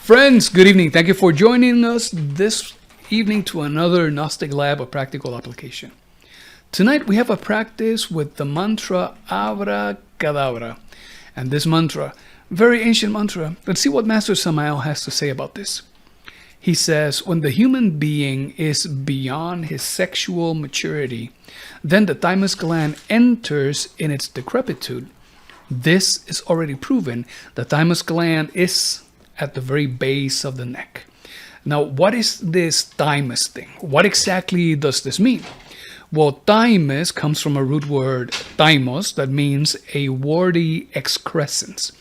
Friends, good evening. Thank you for joining us this evening to another Gnostic Lab of Practical Application. Tonight we have a practice with the mantra ABRACADABRA. And this mantra, very ancient mantra. Let's see what Master Samael has to say about this. He says, when the human being is beyond his sexual maturity, then the thymus gland enters in its decrepitude. This is already proven. The thymus gland is at the very base of the neck. Now, what is this thymus thing? What exactly does this mean? Well, thymus comes from a root word, thymos, that means a warty excrescence.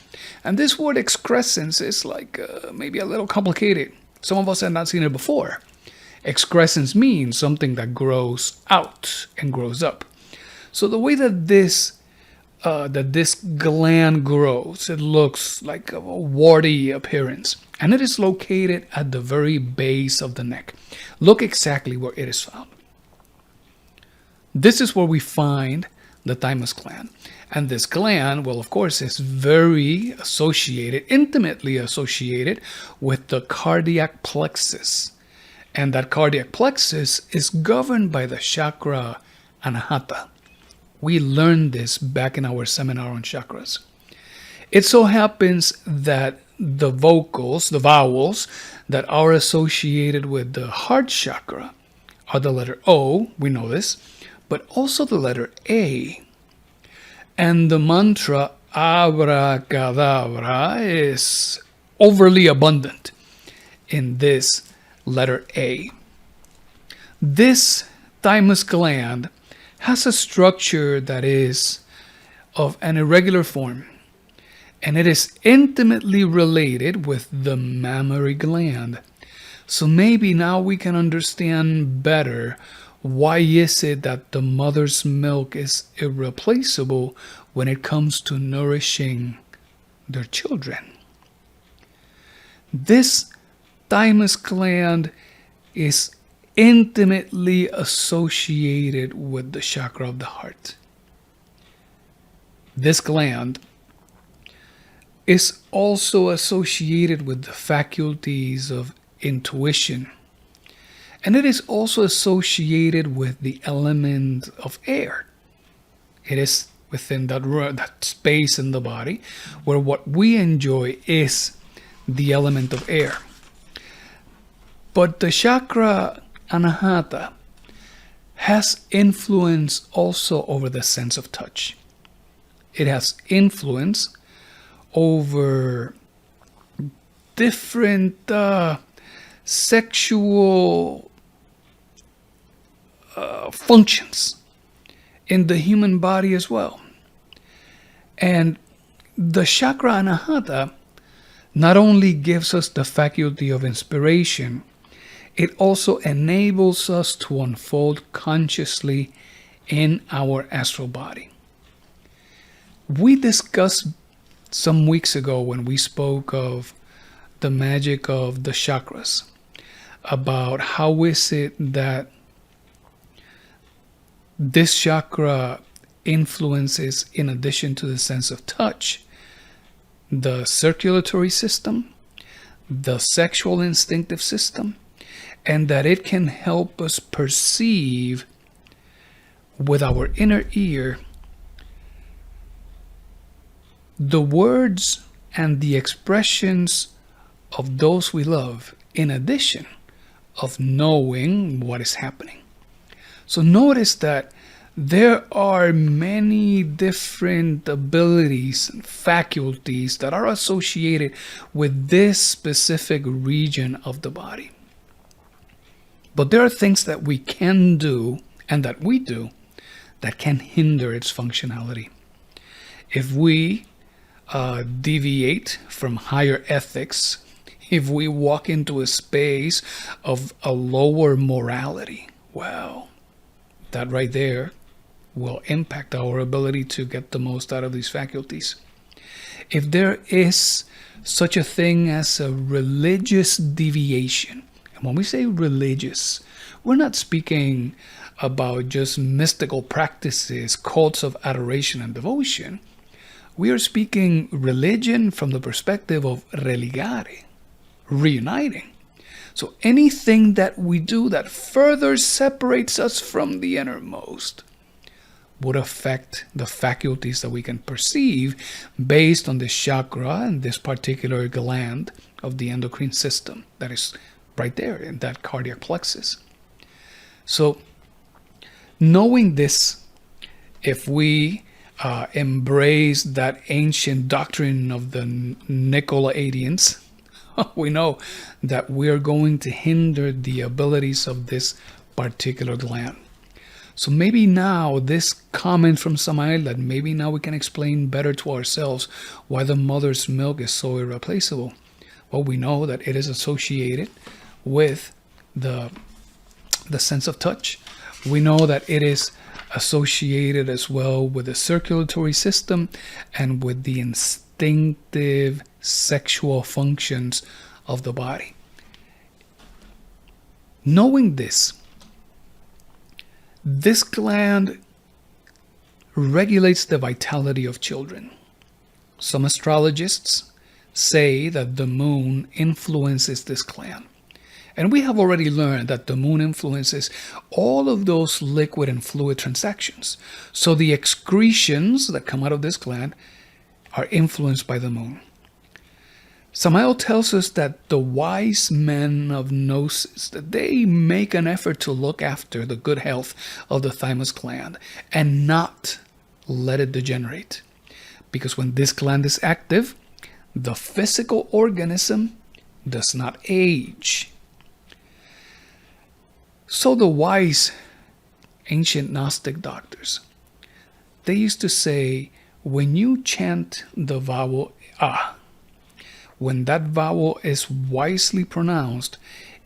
And this word excrescence is like maybe a little complicated. Some of us have not seen it before. Excrescence means something that grows out and grows up. So the way that this gland grows, it looks like a warty appearance, and it is located at the very base of the neck. Look exactly where it is found. This is where we find the thymus gland, and this gland, well, of course, is very associated, intimately associated with the cardiac plexus, and that cardiac plexus is governed by the chakra anahata. We learned this back in our seminar on chakras. It so happens that the vowels that are associated with the heart chakra are the letter O, we know this, but also the letter A. And the mantra ABRACADABRA is overly abundant in this letter A. This thymus gland has a structure that is of an irregular form, and it is intimately related with the mammary gland. So maybe now we can understand better why is it that the mother's milk is irreplaceable when it comes to nourishing their children. This thymus gland is intimately associated with the chakra of the heart. This gland is also associated with the faculties of intuition, and it is also associated with the element of air. It is within that space in the body where what we enjoy is the element of air. But the chakra anahata has influence also over the sense of touch. It has influence over different sexual functions in the human body as well. And the chakra anahata not only gives us the faculty of inspiration, it also enables us to unfold consciously in our astral body. We discussed some weeks ago when we spoke of the magic of the chakras, about how is it that this chakra influences, in addition to the sense of touch, the circulatory system, the sexual instinctive system, and that it can help us perceive with our inner ear the words and the expressions of those we love, in addition of knowing what is happening. So notice that there are many different abilities and faculties that are associated with this specific region of the body. But there are things that we can do and that we do that can hinder its functionality. If we deviate from higher ethics, if we walk into a space of a lower morality, well, that right there will impact our ability to get the most out of these faculties. If there is such a thing as a religious deviation, and when we say religious, we're not speaking about just mystical practices, cults of adoration and devotion. We are speaking religion from the perspective of religare, reuniting. So anything that we do that further separates us from the innermost would affect the faculties that we can perceive based on this chakra and this particular gland of the endocrine system that is right there in that cardiac plexus. So knowing this, if we embrace that ancient doctrine of the Nicolaitans, we know that we're going to hinder the abilities of this particular gland. So maybe now this comment from Samael, that maybe now we can explain better to ourselves why the mother's milk is so irreplaceable. Well, we know that it is associated with the sense of touch. We know that it is associated as well with the circulatory system and with the instinctive sexual functions of the body. Knowing this gland regulates the vitality of children. Some astrologists say that the moon influences this gland. And we have already learned that the moon influences all of those liquid and fluid transactions. So the excretions that come out of this gland are influenced by the moon. Samael tells us that the wise men of Gnosis, that they make an effort to look after the good health of the thymus gland and not let it degenerate. Because when this gland is active, the physical organism does not age. So the wise ancient Gnostic doctors, they used to say, when you chant the vowel ah, when that vowel is wisely pronounced,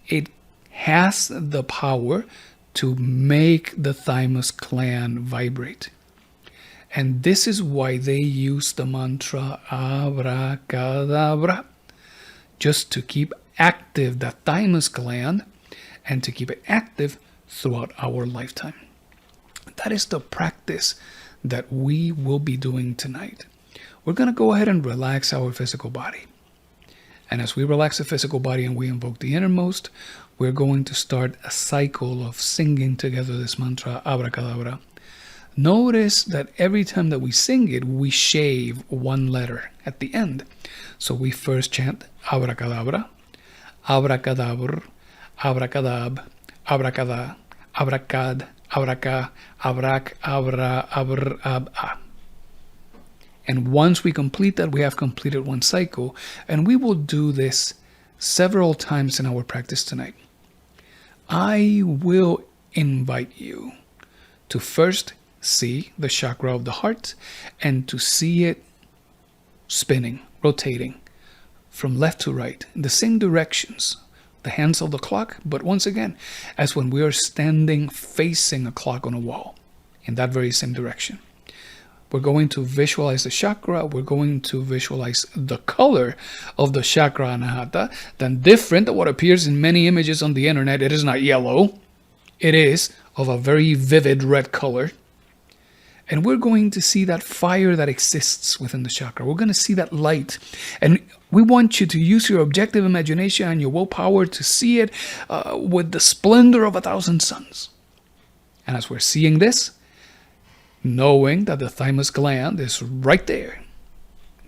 it has the power to make the thymus gland vibrate. And this is why they use the mantra ABRACADABRA, just to keep active the thymus gland and to keep it active throughout our lifetime. That is the practice that we will be doing tonight. We're going to go ahead and relax our physical body. And as we relax the physical body and we invoke the innermost, we're going to start a cycle of singing together this mantra, Abracadabra. Notice that every time that we sing it, we shave one letter at the end. So we first chant Abracadabra, Abracadabra, Abracadab, Abracada, Abracad, Abraca, Abrac, Abra, Abr, Ab, A. And once we complete that, we have completed one cycle, and we will do this several times in our practice tonight. I will invite you to first see the chakra of the heart and to see it spinning, rotating from left to right in the same directions, the hands of the clock, but once again, as when we are standing facing a clock on a wall, in that very same direction. We're going to visualize the chakra. We're going to visualize the color of the chakra anahata. Then different than what appears in many images on the internet. It is not yellow. It is of a very vivid red color. And we're going to see that fire that exists within the chakra. We're going to see that light. And we want you to use your objective imagination and your willpower to see it with the splendor of 1,000 suns. And as we're seeing this, knowing that the thymus gland is right there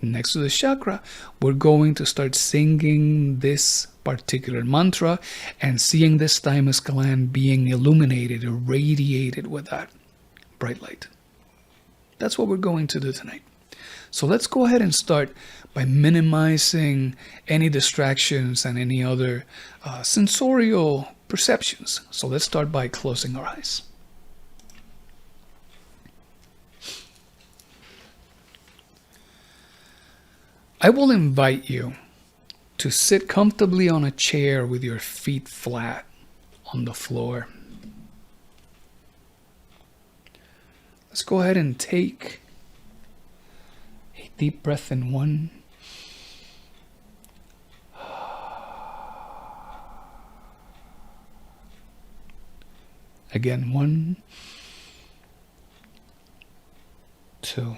next to the chakra, we're going to start singing this particular mantra and seeing this thymus gland being illuminated, irradiated with that bright light. That's what we're going to do tonight. So let's go ahead and start by minimizing any distractions and any other sensorial perceptions. So let's start by closing our eyes. I will invite you to sit comfortably on a chair with your feet flat on the floor. Let's go ahead and take a deep breath in 1. Again, 1, 2.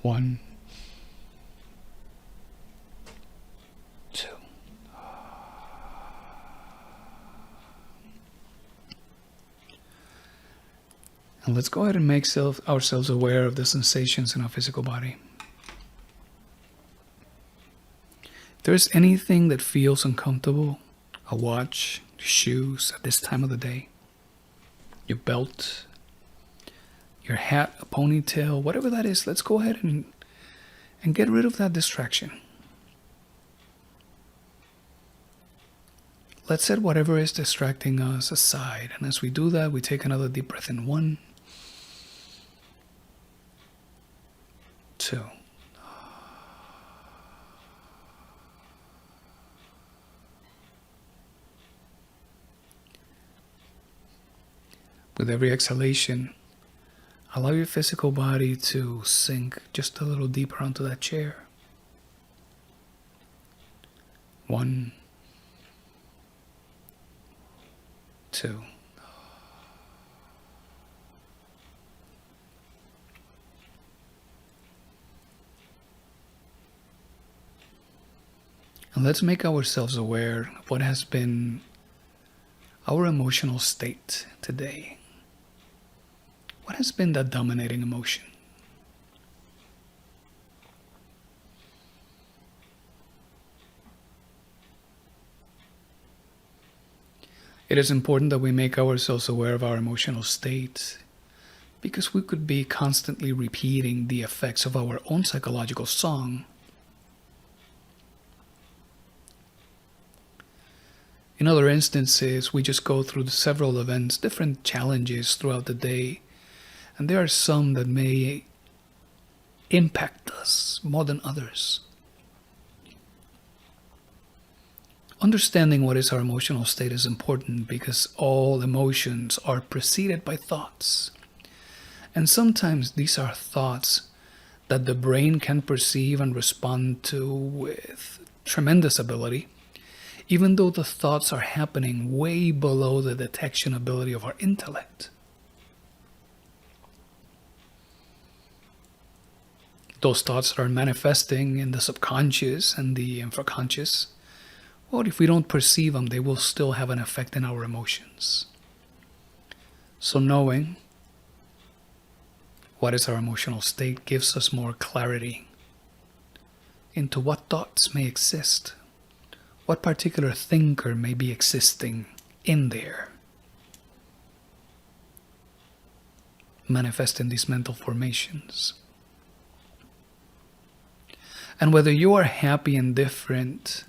1, 2. And let's go ahead and make ourselves aware of the sensations in our physical body. If there's anything that feels uncomfortable, a watch, shoes at this time of the day, your belt, your hat, a ponytail, whatever that is, let's go ahead and get rid of that distraction. Let's set whatever is distracting us aside. And as we do that, we take another deep breath in. 1, 2. With every exhalation, allow your physical body to sink just a little deeper onto that chair. 1, 2. And let's make ourselves aware of what has been our emotional state today. What has been that dominating emotion? It is important that we make ourselves aware of our emotional state because we could be constantly repeating the effects of our own psychological song. In other instances, we just go through several events, different challenges throughout the day, and there are some that may impact us more than others. Understanding what is our emotional state is important because all emotions are preceded by thoughts. And sometimes these are thoughts that the brain can perceive and respond to with tremendous ability, even though the thoughts are happening way below the detection ability of our intellect. Those thoughts are manifesting in the subconscious and the infraconscious. Well, if we don't perceive them, they will still have an effect in our emotions. So knowing what is our emotional state gives us more clarity into what thoughts may exist, what particular thinker may be existing in there, manifesting these mental formations. And whether you are happy, indifferent,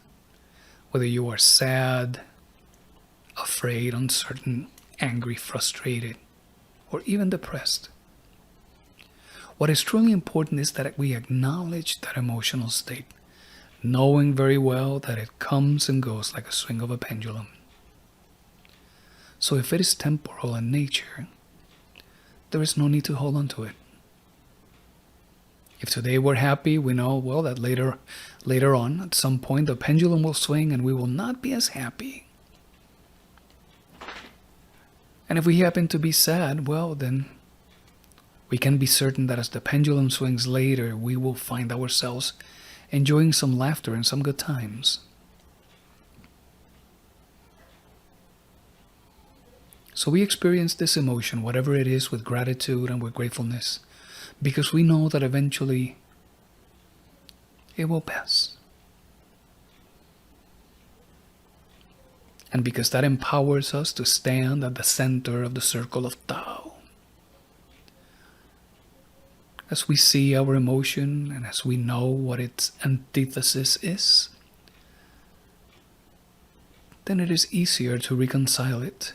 whether you are sad, afraid, uncertain, angry, frustrated, or even depressed, what is truly important is that we acknowledge that emotional state, knowing very well that it comes and goes like a swing of a pendulum. So if it is temporal in nature, there is no need to hold on to it. If today we're happy, we know, well, that later on, at some point, the pendulum will swing and we will not be as happy. And if we happen to be sad, well, then we can be certain that as the pendulum swings later, we will find ourselves enjoying some laughter and some good times. So we experience this emotion, whatever it is, with gratitude and with gratefulness, because we know that eventually it will pass. And because that empowers us to stand at the center of the circle of Tao. As we see our emotion and as we know what its antithesis is, then it is easier to reconcile it.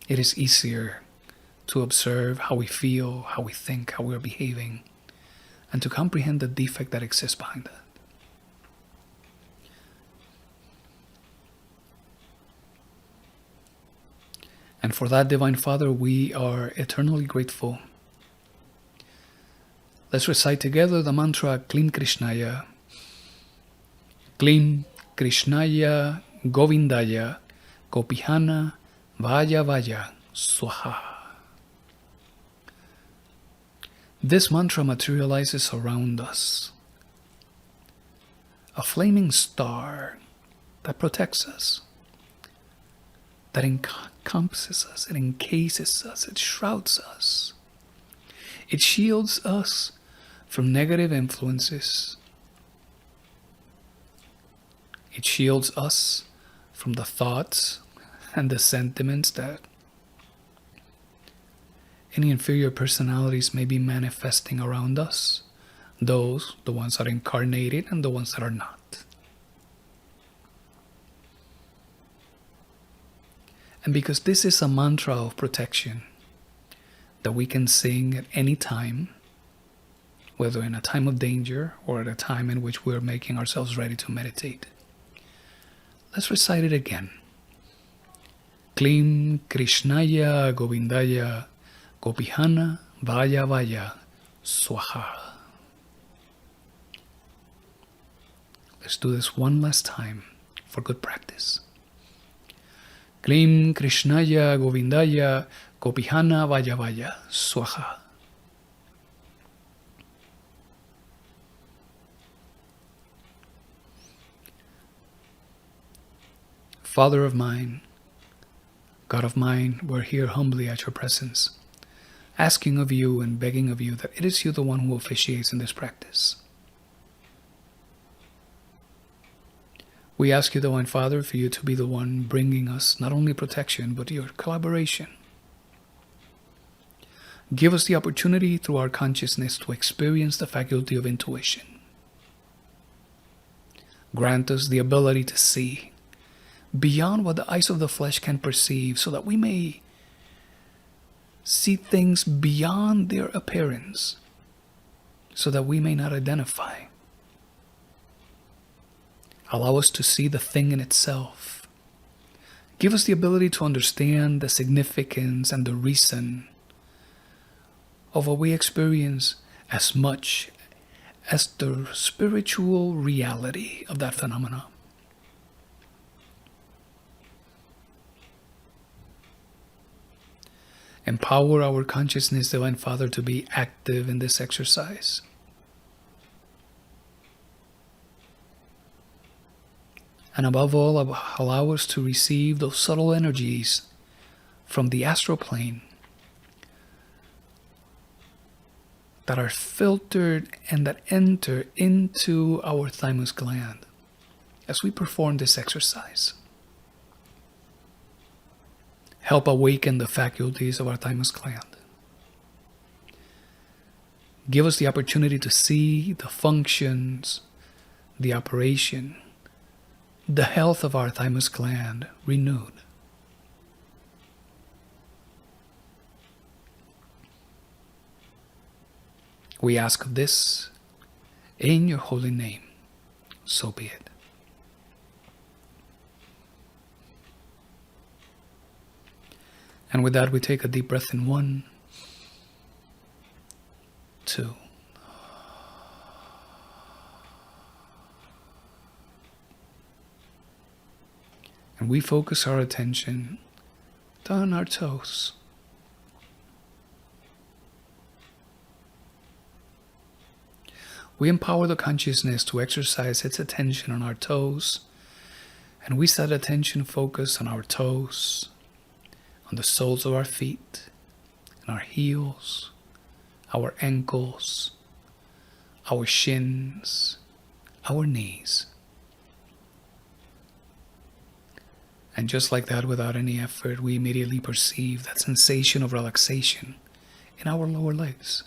It is easier to observe how we feel, how we think, how we're behaving, and to comprehend the defect that exists behind that. And for that, Divine Father, we are eternally grateful. Let's recite together the mantra Klim Krishnaya. Klim Krishnaya Govindaya Gopihana Vaya Vaya Swaha. This mantra materializes around us, a flaming star that protects us, that encompasses us, it encases us, it shrouds us. It shields us from negative influences. It shields us from the thoughts and the sentiments that any inferior personalities may be manifesting around us. Those, the ones that are incarnated and the ones that are not. And because this is a mantra of protection that we can sing at any time, whether in a time of danger or at a time in which we're making ourselves ready to meditate, let's recite it again. Klim Krishnaya Govindaya Gopihana Vaya Vaya Swaha. Let's do this one last time for good practice. Klim Krishnaya Govindaya Gopihana Vaya Vaya Swaha. Father of mine, God of mine, we're here humbly at your presence, asking of you and begging of you that it is you the one who officiates in this practice. We ask you, Divine Father, for you to be the one bringing us not only protection, but your collaboration. Give us the opportunity through our consciousness to experience the faculty of intuition. Grant us the ability to see beyond what the eyes of the flesh can perceive, so that we may see things beyond their appearance, so that we may not identify. Allow us to see the thing in itself. Give us the ability to understand the significance and the reason of what we experience as much as the spiritual reality of that phenomena. Empower our consciousness, Divine Father, to be active in this exercise. And above all, allow us to receive those subtle energies from the astral plane that are filtered and that enter into our thymus gland as we perform this exercise. Help awaken the faculties of our thymus gland. Give us the opportunity to see the functions, the operation, the health of our thymus gland renewed. We ask of this in your holy name. So be it. And with that, we take a deep breath in 1, 2. And we focus our attention on our toes. We empower the consciousness to exercise its attention on our toes, and we set attention focus on our toes, on the soles of our feet, and our heels, our ankles, our shins, our knees. And just like that, without any effort, we immediately perceive that sensation of relaxation in our lower legs.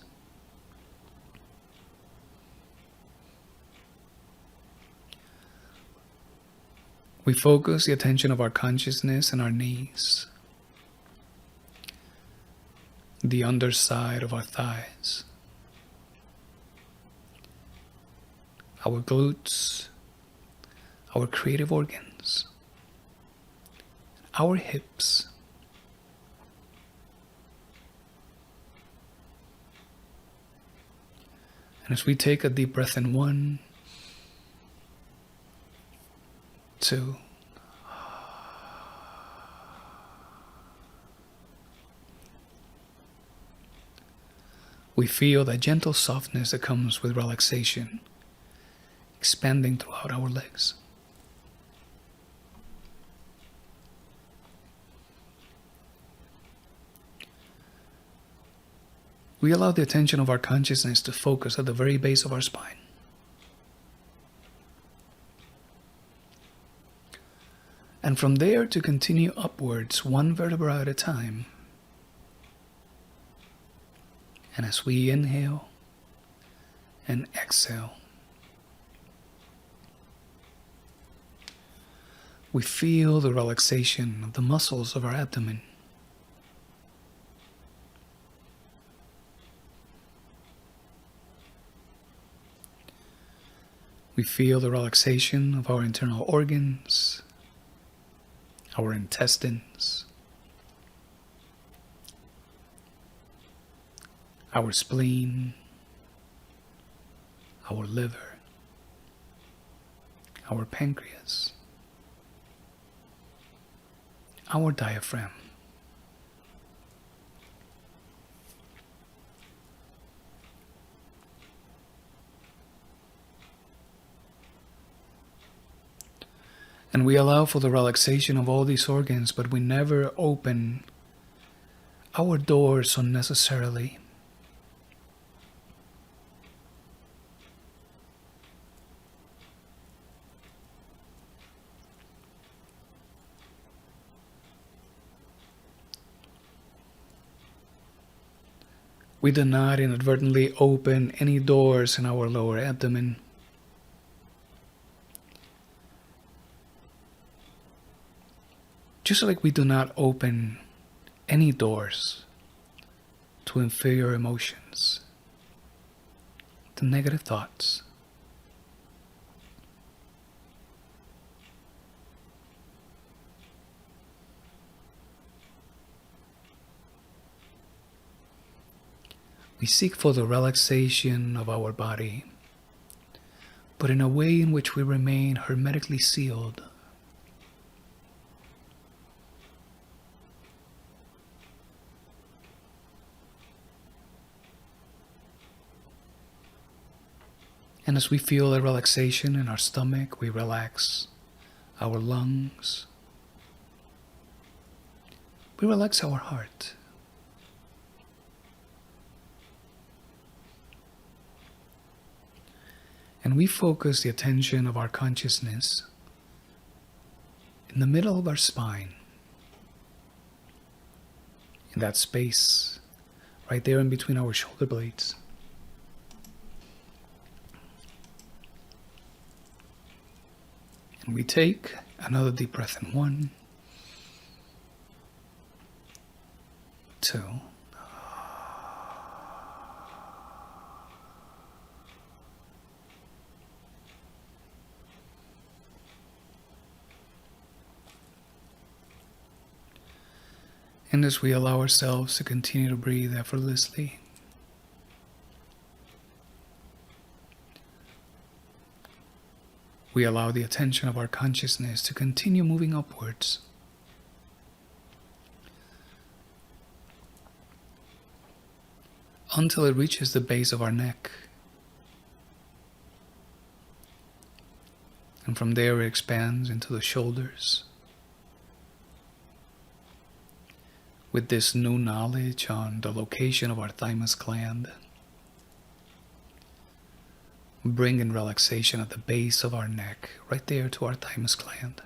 We focus the attention of our consciousness on our knees, the underside of our thighs, our glutes, our creative organs, our hips, and as we take a deep breath in 1, 2, We feel that gentle softness that comes with relaxation, expanding throughout our legs. We allow the attention of our consciousness to focus at the very base of our spine. And from there to continue upwards, one vertebra at a time. And as we inhale and exhale, we feel the relaxation of the muscles of our abdomen. We feel the relaxation of our internal organs, our intestines, our spleen, our liver, our pancreas, our diaphragm. And we allow for the relaxation of all these organs, but we never open our doors unnecessarily. We do not inadvertently open any doors in our lower abdomen. Just like we do not open any doors to inferior emotions, to negative thoughts. We seek for the relaxation of our body, but in a way in which we remain hermetically sealed. And as we feel a relaxation in our stomach, we relax our lungs. We relax our heart. And we focus the attention of our consciousness in the middle of our spine, in that space right there in between our shoulder blades. And we take another deep breath in 1, 2, and as we allow ourselves to continue to breathe effortlessly, we allow the attention of our consciousness to continue moving upwards. Until it reaches the base of our neck. And from there it expands into the shoulders. With this new knowledge on the location of our thymus gland, bringing relaxation at the base of our neck, right there to our thymus gland,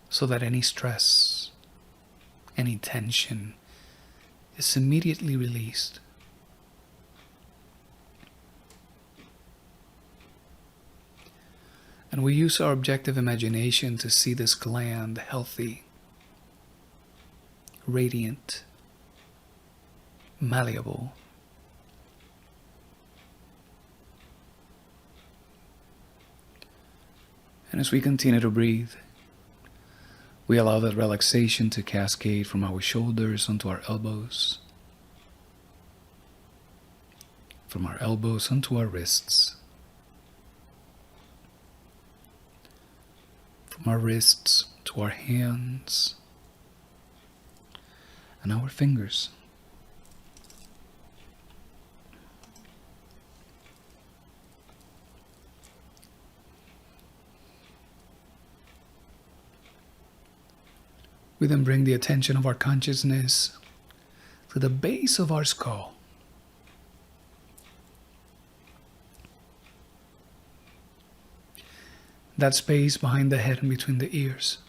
so that any stress, any tension is immediately released. And we use our objective imagination to see this gland healthy, radiant, malleable. And as we continue to breathe, we allow that relaxation to cascade from our shoulders onto our elbows, from our elbows onto our wrists, from our wrists to our hands and our fingers. We then bring the attention of our consciousness to the base of our skull. That space behind the head and between the ears.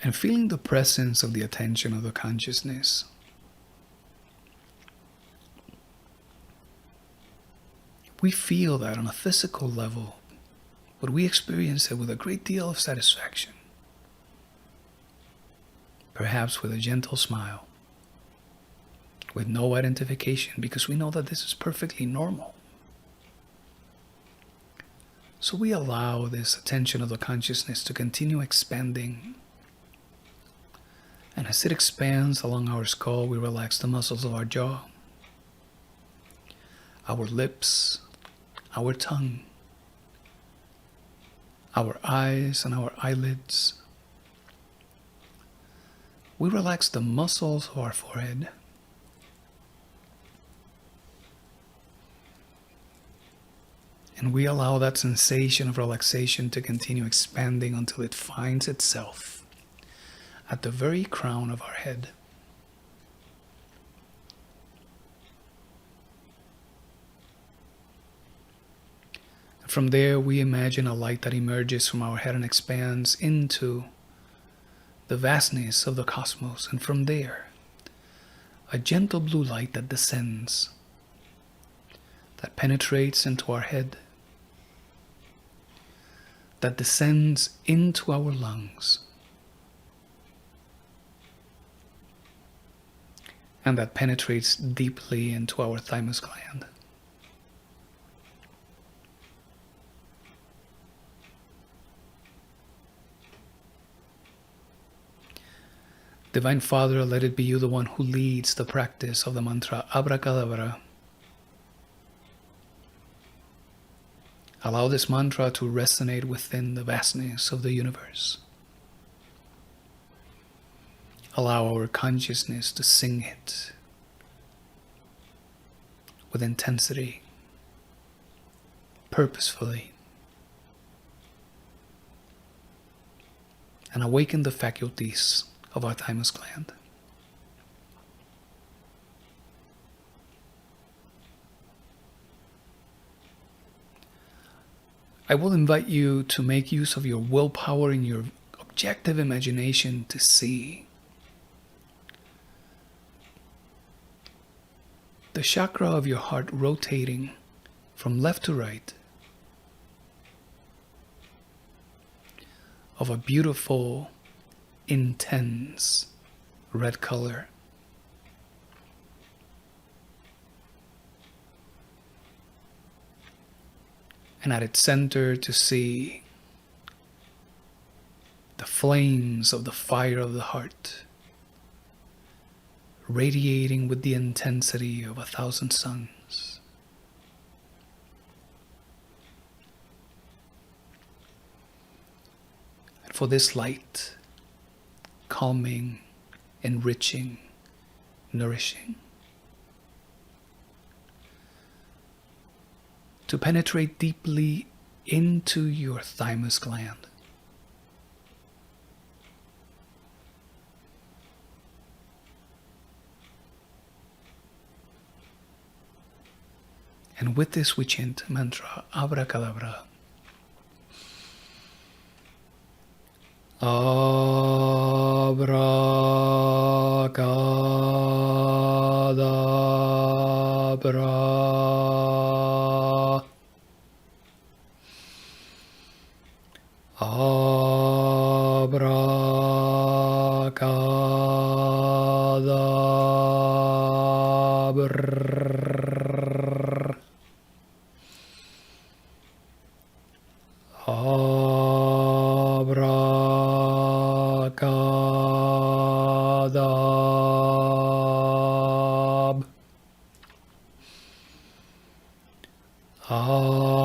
And feeling the presence of the attention of the consciousness. We feel that on a physical level, but we experience it with a great deal of satisfaction. Perhaps with a gentle smile, with no identification, because we know that this is perfectly normal. So we allow this attention of the consciousness to continue expanding. And as it expands along our skull, we relax the muscles of our jaw, our lips, our tongue, our eyes and our eyelids. We relax the muscles of our forehead. And we allow that sensation of relaxation to continue expanding until it finds itself at the very crown of our head. From there, we imagine a light that emerges from our head and expands into the vastness of the cosmos. And from there, a gentle blue light that descends, that penetrates into our head, that descends into our lungs, and that penetrates deeply into our thymus gland. Divine Father, let it be you the one who leads the practice of the mantra ABRACADABRA. Allow this mantra to resonate within the vastness of the universe. Allow our consciousness to sing it with intensity, purposefully, and awaken the faculties of our thymus gland. I will invite you to make use of your willpower and your objective imagination to see the chakra of your heart rotating from left to right of a beautiful, intense red color. And at its center to see the flames of the fire of the heart radiating with the intensity of 1,000 suns. And for this light, calming, enriching, nourishing, to penetrate deeply into your thymus gland. And with this we chant mantra ABRACADABRA. ABRACADABRA. ABRACADABRA. ABRACADAB. ABRACADA.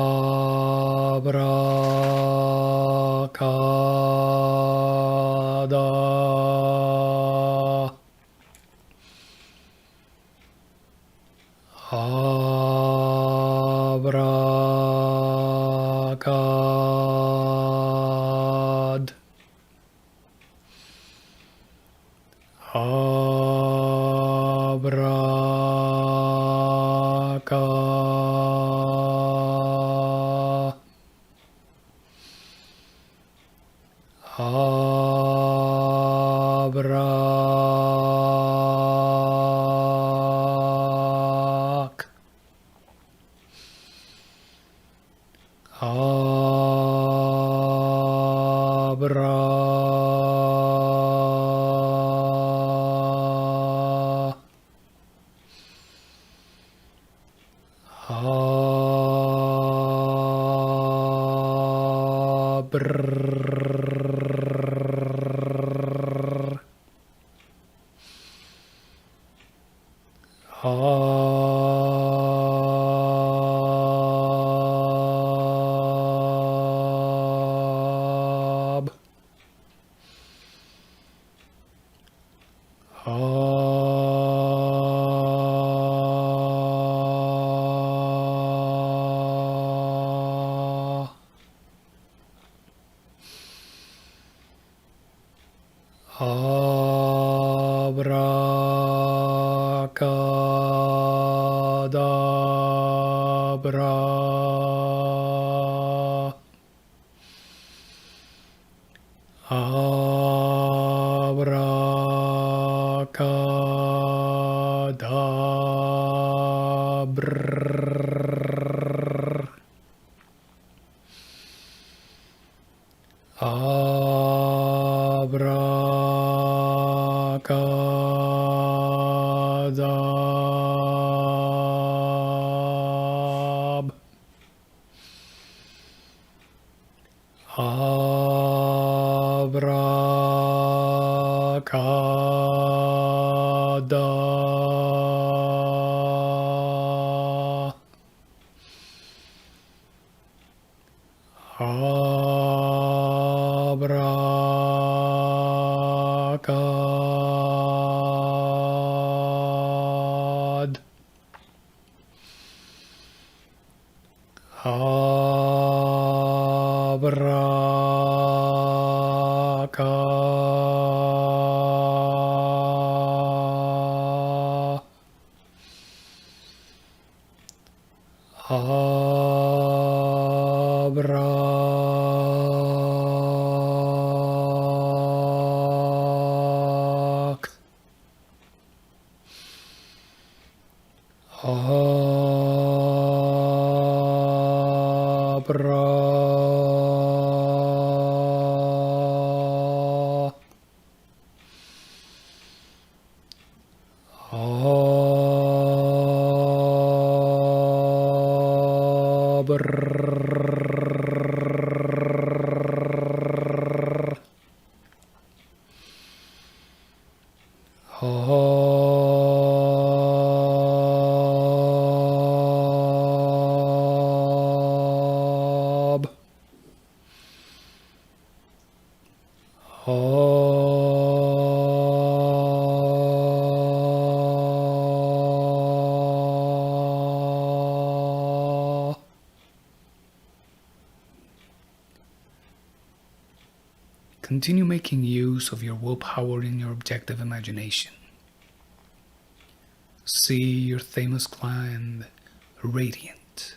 Continue making use of your willpower in your objective imagination. See your thymus gland radiant,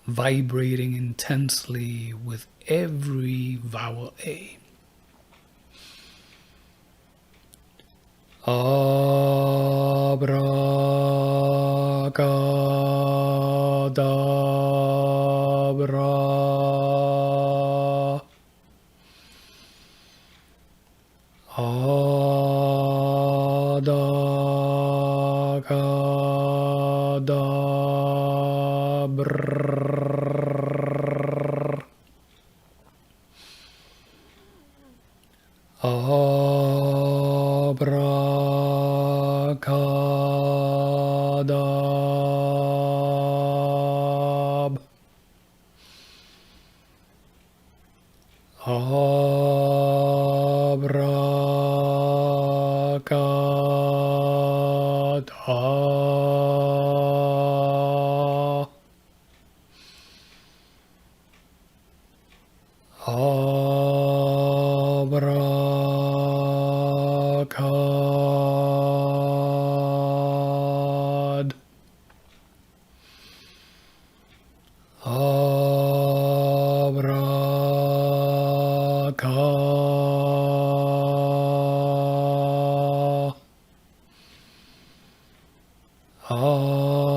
vibrating intensely with every vowel A. Abracadabra. Abracadabra. Abracadabra. Abracad. Abraca. Abraca.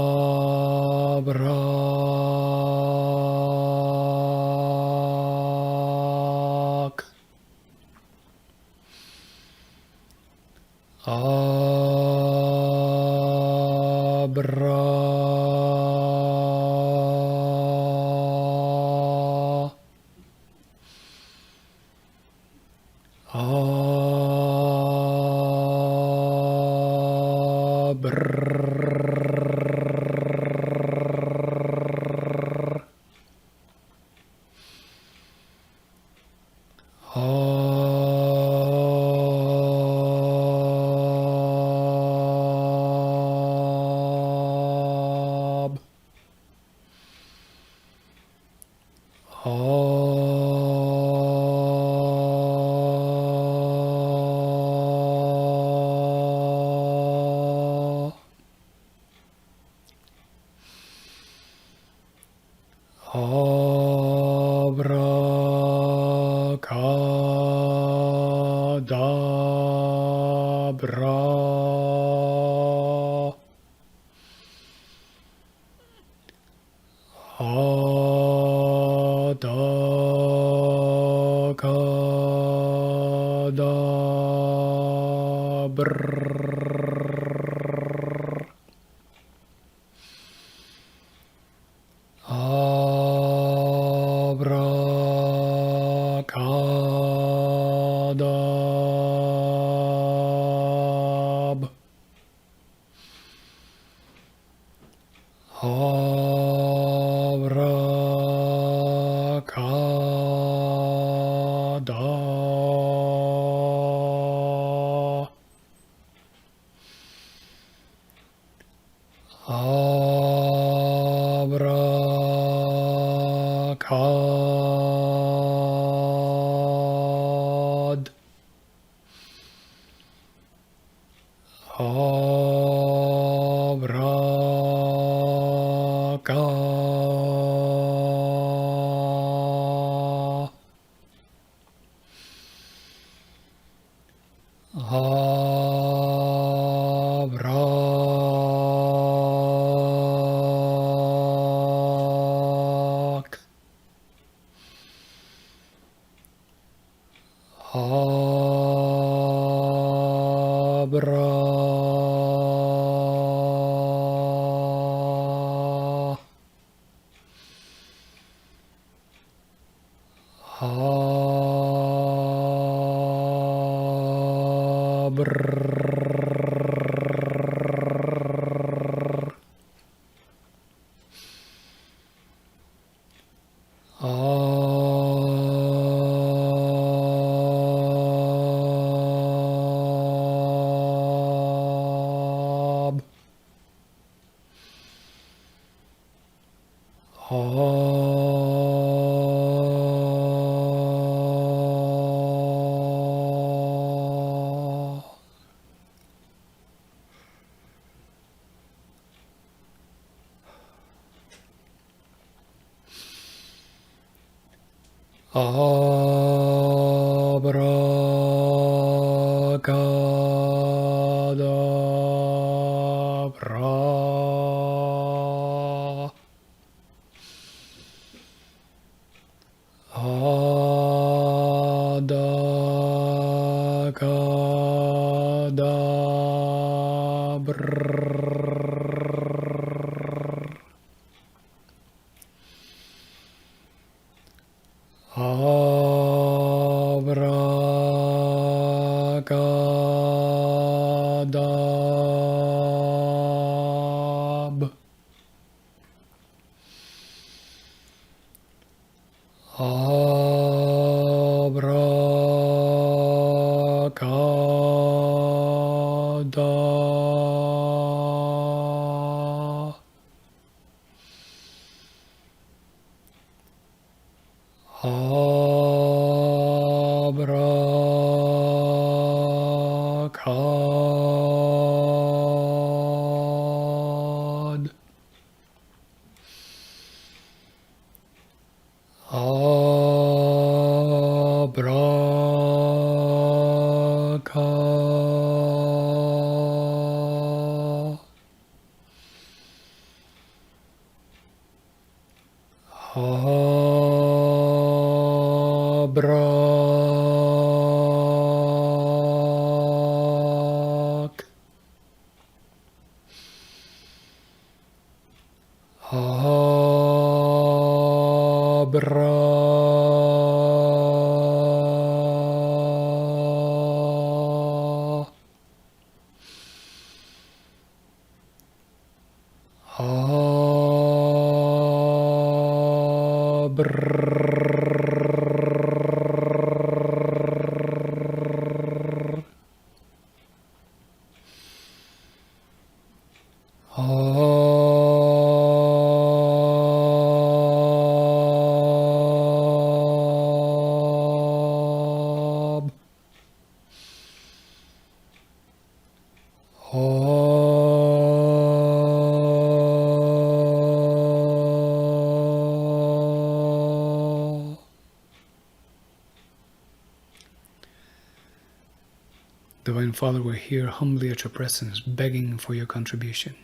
Divine Father, we're here humbly at your presence, begging for your contribution.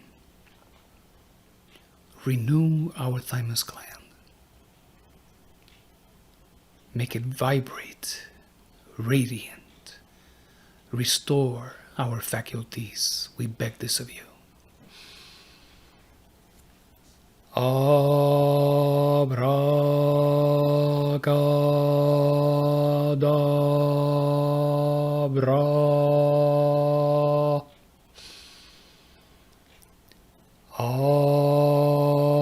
Renew our thymus gland. Make it vibrate, radiant. Restore our faculties. We beg this of you. Abracadabra. Abracadabra.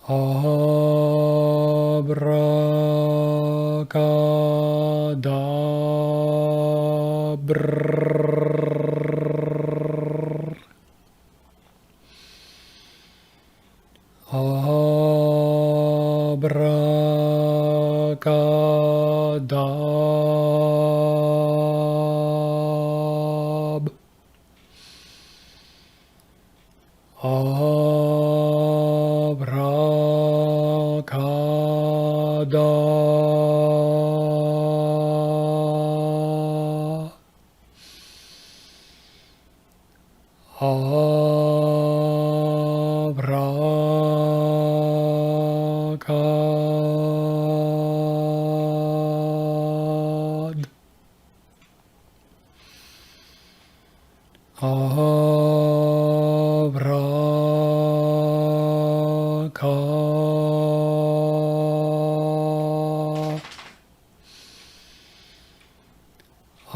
Abracadabra.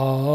Abra.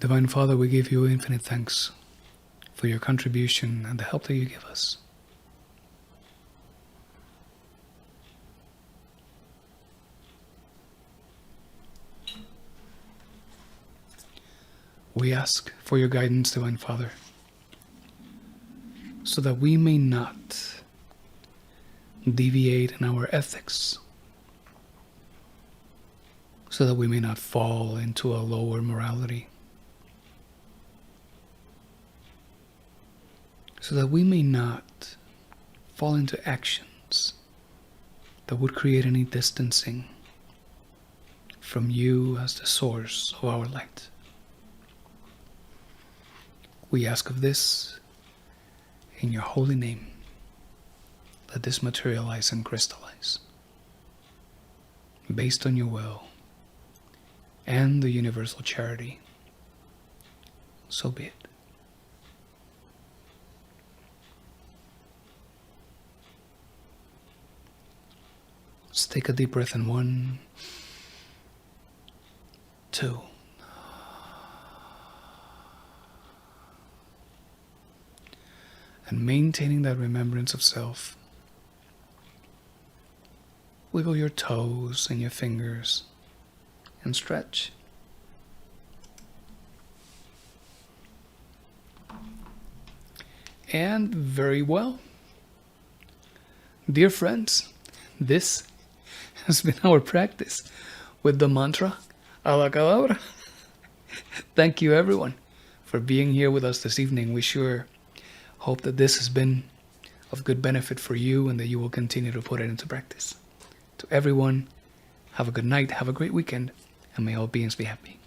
Divine Father, we give you infinite thanks for your contribution and the help that you give us. We ask for your guidance, Divine Father, so that we may not deviate in our ethics, so that we may not fall into a lower morality, so that we may not fall into actions that would create any distancing from you as the source of our light. We ask of this in your holy name. Let this materialize and crystallize based on your will and the universal charity. So be it. Let's take a deep breath in 1, 2. And maintaining that remembrance of self, wiggle your toes and your fingers and stretch. And very well. Dear friends, this has been our practice with the mantra ABRACADABRA. Thank you everyone for being here with us this evening. We sure hope that this has been of good benefit for you and that you will continue to put it into practice. To everyone, have a good night, have a great weekend, and may all beings be happy.